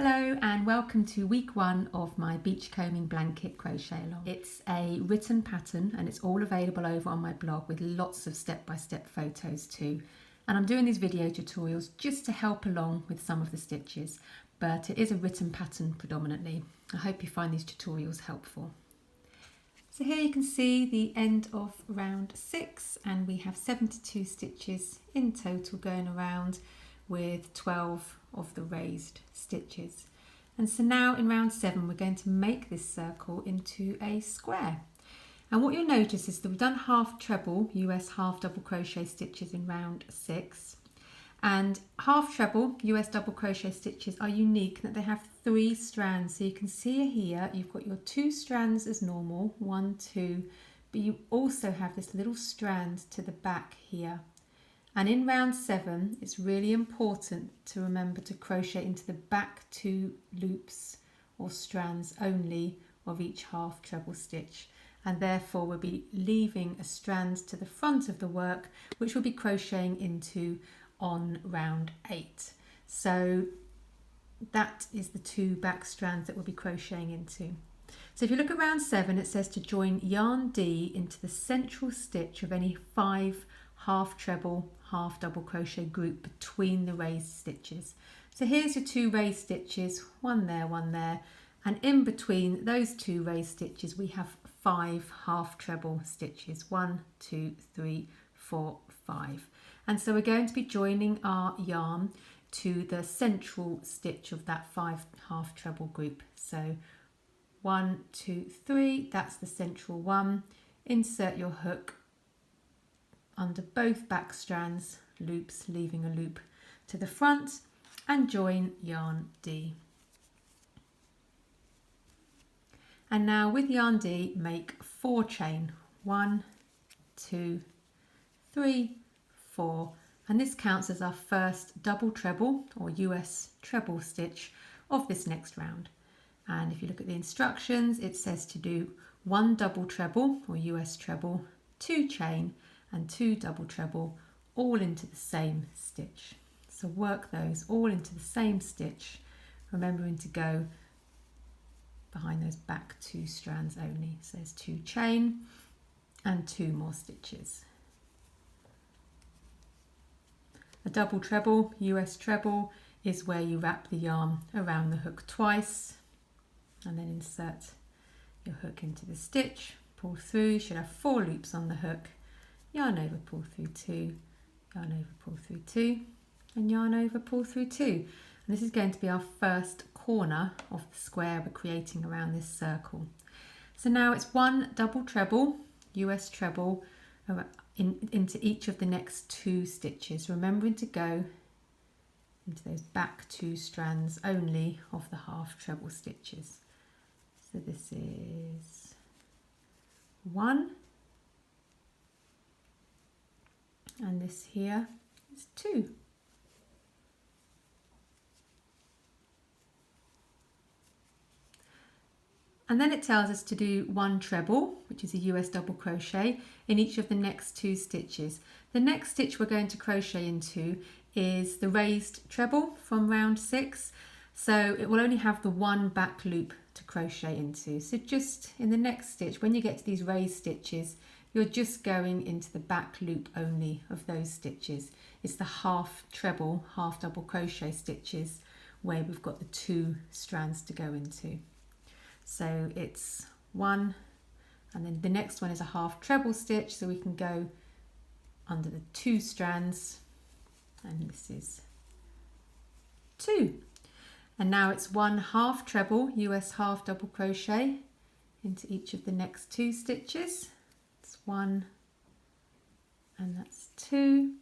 Hello and welcome to week 1 of my Beachcombing Blanket crochet along. It's a written pattern and it's all available over on my blog with lots of step-by-step photos too. And I'm doing these video tutorials just to help along with some of the stitches, but it is a written pattern predominantly. I hope you find these tutorials helpful. So here you can see the end of round 6 and we have 72 stitches in total going around with 12 of the raised stitches. And so now in round 7 we're going to make this circle into a square. And what you'll notice is that we've done half treble US half double crochet stitches in round 6, and half treble US double crochet stitches are unique in that they have 3 strands. So you can see here you've got your 2 strands as normal, 1, 2, but you also have this little strand to the back here. And in round 7, it's really important to remember to crochet into the back 2 loops or strands only of each half treble stitch. And therefore we'll be leaving a strand to the front of the work, which we'll be crocheting into on round 8. So that is the 2 back strands that we'll be crocheting into. So if you look at round 7, it says to join yarn D into the central stitch of any 5 half treble half double crochet group between the raised stitches. So here's your 2 raised stitches, one there, and in between those 2 raised stitches we have 5 half treble stitches, 1, 2, 3, 4, 5. And so we're going to be joining our yarn to the central stitch of that 5 half treble group. So 1, 2, 3, that's the central one. Insert your hook under both back strands, loops, leaving a loop to the front, and join yarn D. And now with yarn D, make 4 chain, 1, 2, 3, 4, and this counts as our first double treble or US treble stitch of this next round. And if you look at the instructions, it says to do 1 double treble or US treble, 2 chain, and 2 double treble all into the same stitch. So work those all into the same stitch, remembering to go behind those back 2 strands only. So there's 2 chain and 2 more stitches. A double treble, US treble, is where you wrap the yarn around the hook twice and then insert your hook into the stitch, pull through. You should have 4 loops on the hook, yarn over, pull through 2, yarn over, pull through 2, and yarn over, pull through 2. And this is going to be our first corner of the square we're creating around this circle. So now it's 1 double treble, US treble, into each of the next 2 stitches, remembering to go into those back 2 strands only of the half treble stitches. So this is 1, and this here is 2. And then it tells us to do 1 treble, which is a US double crochet, in each of the next 2 stitches. The next stitch we're going to crochet into is the raised treble from round 6. So it will only have the 1 back loop to crochet into. So just in the next stitch, when you get to these raised stitches, you're just going into the back loop only of those stitches. It's the half treble, half double crochet stitches where we've got the 2 strands to go into. So it's 1, and then the next one is a half treble stitch, so we can go under the 2 strands, and this is 2. And now it's 1 half treble, US half double crochet into each of the next 2 stitches. 1 and that's 2,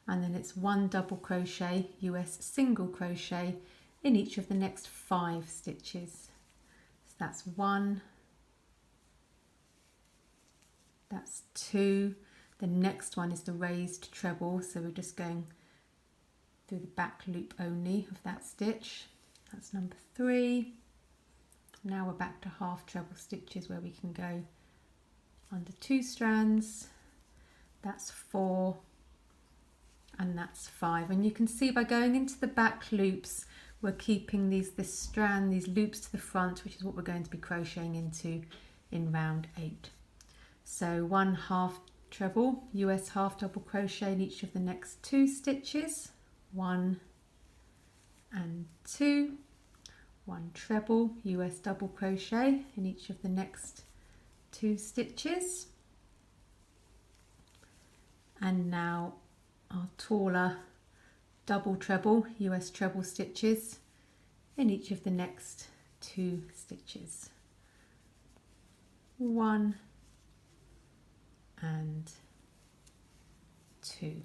and then it's 1 double crochet US single crochet in each of the next 5 stitches. So that's 1, that's 2, the next one is the raised treble, so we're just going through the back loop only of that stitch. That's number 3. Now we're back to half treble stitches where we can go under 2 strands, that's 4, and that's 5. And you can see by going into the back loops we're keeping this strand, these loops to the front, which is what we're going to be crocheting into in round 8. So 1 half treble, US half double crochet in each of the next 2 stitches, 1 and 2, 1 treble, US double crochet in each of the next 2 stitches, and now our taller double treble, US treble stitches in each of the next 2 stitches, 1 and 2.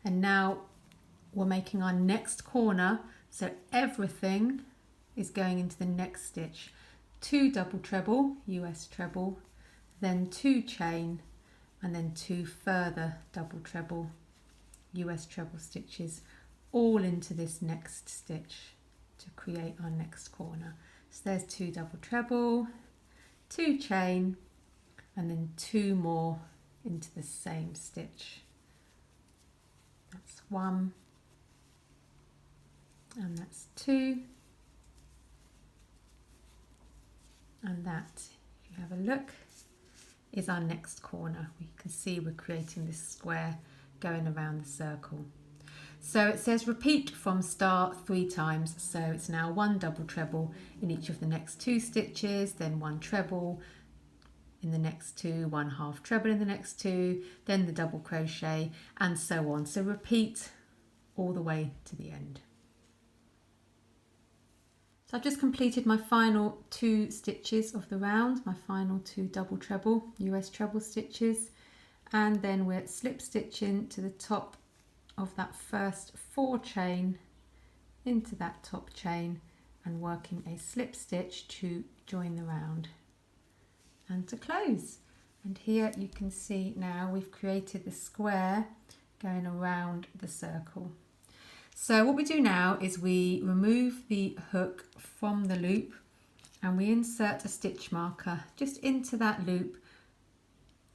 And now we're making our next corner, so everything is going into the next stitch. 2 double treble, US treble, then 2 chain, and then 2 further double treble, US treble stitches, all into this next stitch to create our next corner. So there's 2 double treble, 2 chain, and then 2 more into the same stitch. That's 1, and that's 2, and that, if you have a look, is our next corner. We can see we're creating this square going around the circle. So it says repeat from start 3 times, so it's now 1 double treble in each of the next 2 stitches, then 1 treble in the next 2, 1 half treble in the next 2, then the double crochet, and so on. So repeat all the way to the end. So I've just completed my final 2 stitches of the round, my final 2 double treble, US treble stitches, and then we're slip stitching to the top of that first 4 chain into that top chain and working a slip stitch to join the round and to close. And here you can see now we've created the square going around the circle. So what we do now is we remove the hook from the loop and we insert a stitch marker just into that loop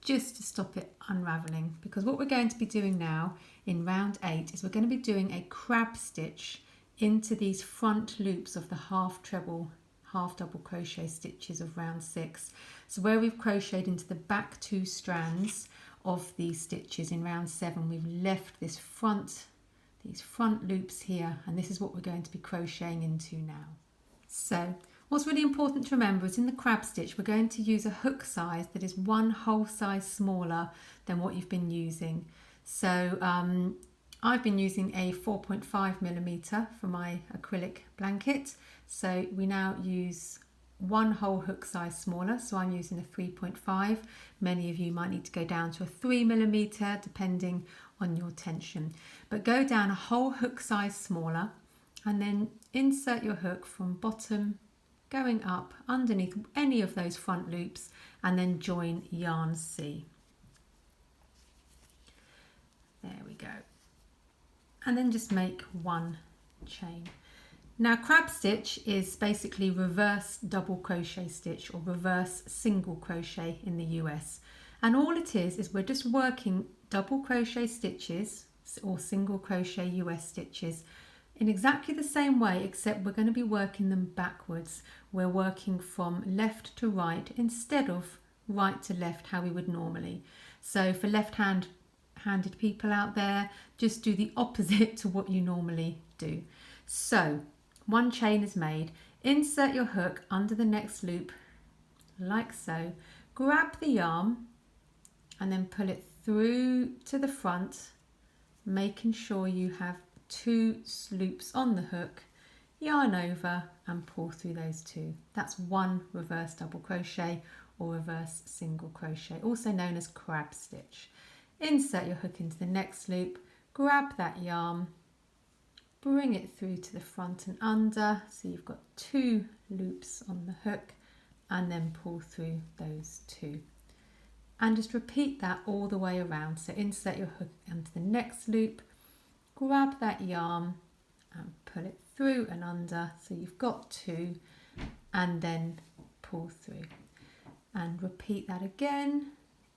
just to stop it unraveling, because what we're going to be doing now in round 8 is we're going to be doing a crab stitch into these front loops of the half treble, half double crochet stitches of round 6. So where we've crocheted into the back 2 strands of these stitches in round 7, we've left these front loops here, and this is what we're going to be crocheting into now. So what's really important to remember is in the crab stitch we're going to use a hook size that is 1 whole size smaller than what you've been using. So I've been using a 4.5mm for my acrylic blanket, so we now use 1 whole hook size smaller, so I'm using a 3.5. Many of you might need to go down to a 3mm depending on your tension, but go down a whole hook size smaller and then insert your hook from bottom going up underneath any of those front loops and then join yarn C. There we go. And then just make 1 chain. Now crab stitch is basically reverse double crochet stitch or reverse single crochet in the US, and all it is we're just working double crochet stitches or single crochet US stitches in exactly the same way, except we're going to be working them backwards. We're working from left to right instead of right to left how we would normally. So for left-handed people out there, just do the opposite to what you normally do. So 1 chain is made, insert your hook under the next loop like so, grab the yarn and then pull it through to the front, making sure you have 2 loops on the hook, yarn over and pull through those 2. That's 1 reverse double crochet or reverse single crochet, also known as crab stitch. Insert your hook into the next loop, grab that yarn, bring it through to the front and under, so you've got 2 loops on the hook, and then pull through those 2. And just repeat that all the way around. So insert your hook into the next loop, grab that yarn and pull it through and under, so you've got 2, and then pull through. And repeat that again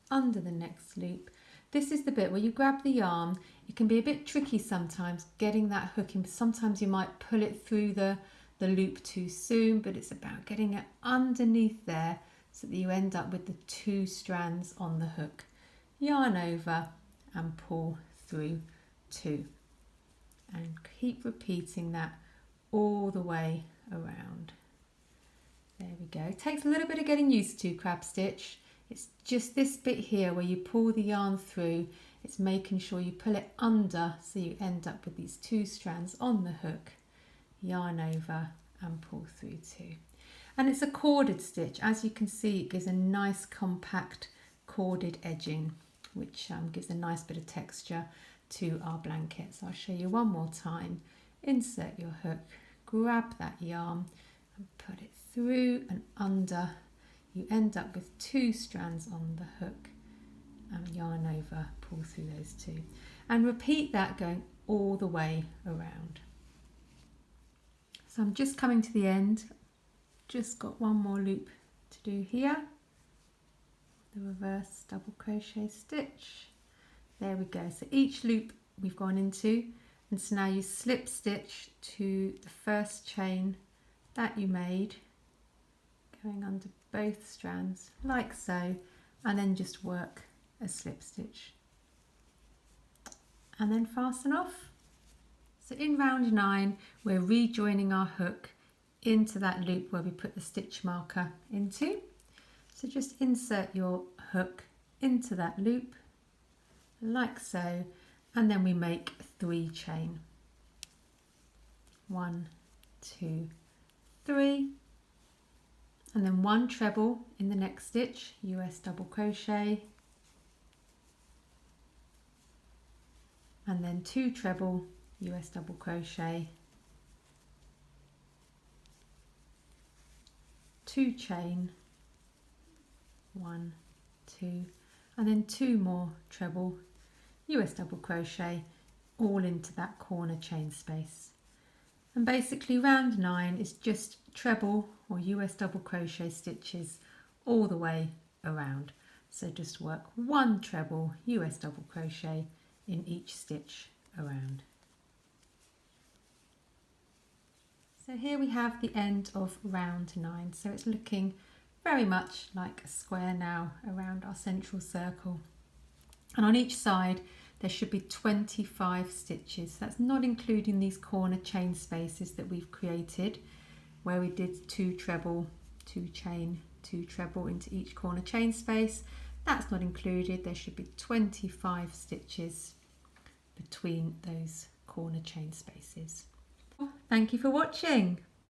under the next loop. This is the bit where you grab the yarn. It can be a bit tricky sometimes getting that hook in. Sometimes you might pull it through the loop too soon, but it's about getting it underneath there so that you end up with the 2 strands on the hook. Yarn over and pull through 2. And keep repeating that all the way around. There we go. It takes a little bit of getting used to crab stitch. It's just this bit here where you pull the yarn through. It's making sure you pull it under so you end up with these 2 strands on the hook. Yarn over and pull through 2. And it's a corded stitch. As you can see, it gives a nice compact corded edging, which gives a nice bit of texture to our blanket. So I'll show you one more time. Insert your hook, grab that yarn and put it through and under. You end up with 2 strands on the hook and yarn over, pull through those 2. And repeat that going all the way around. So I'm just coming to the end. Just got one more loop to do here. The reverse double crochet stitch. There we go. So each loop we've gone into, and so now you slip stitch to the first chain that you made, going under both strands like so, and then just work a slip stitch and then fasten off. So in round 9 we're rejoining our hook into that loop where we put the stitch marker into. So just insert your hook into that loop like so, and then we make 3 chain. 1, 2, 3, and then 1 treble in the next stitch, US double crochet, and then 2 treble, US double crochet, 2 chain, 1, 2, and then 2 more treble, US double crochet, all into that corner chain space. And basically round 9 is just treble or US double crochet stitches all the way around. So just work 1 treble US double crochet in each stitch around. So here we have the end of round 9. So it's looking very much like a square now around our central circle. And on each side there should be 25 stitches. That's not including these corner chain spaces that we've created where we did 2 treble, 2 chain, 2 treble into each corner chain space. That's not included. There should be 25 stitches between those corner chain spaces. Thank you for watching.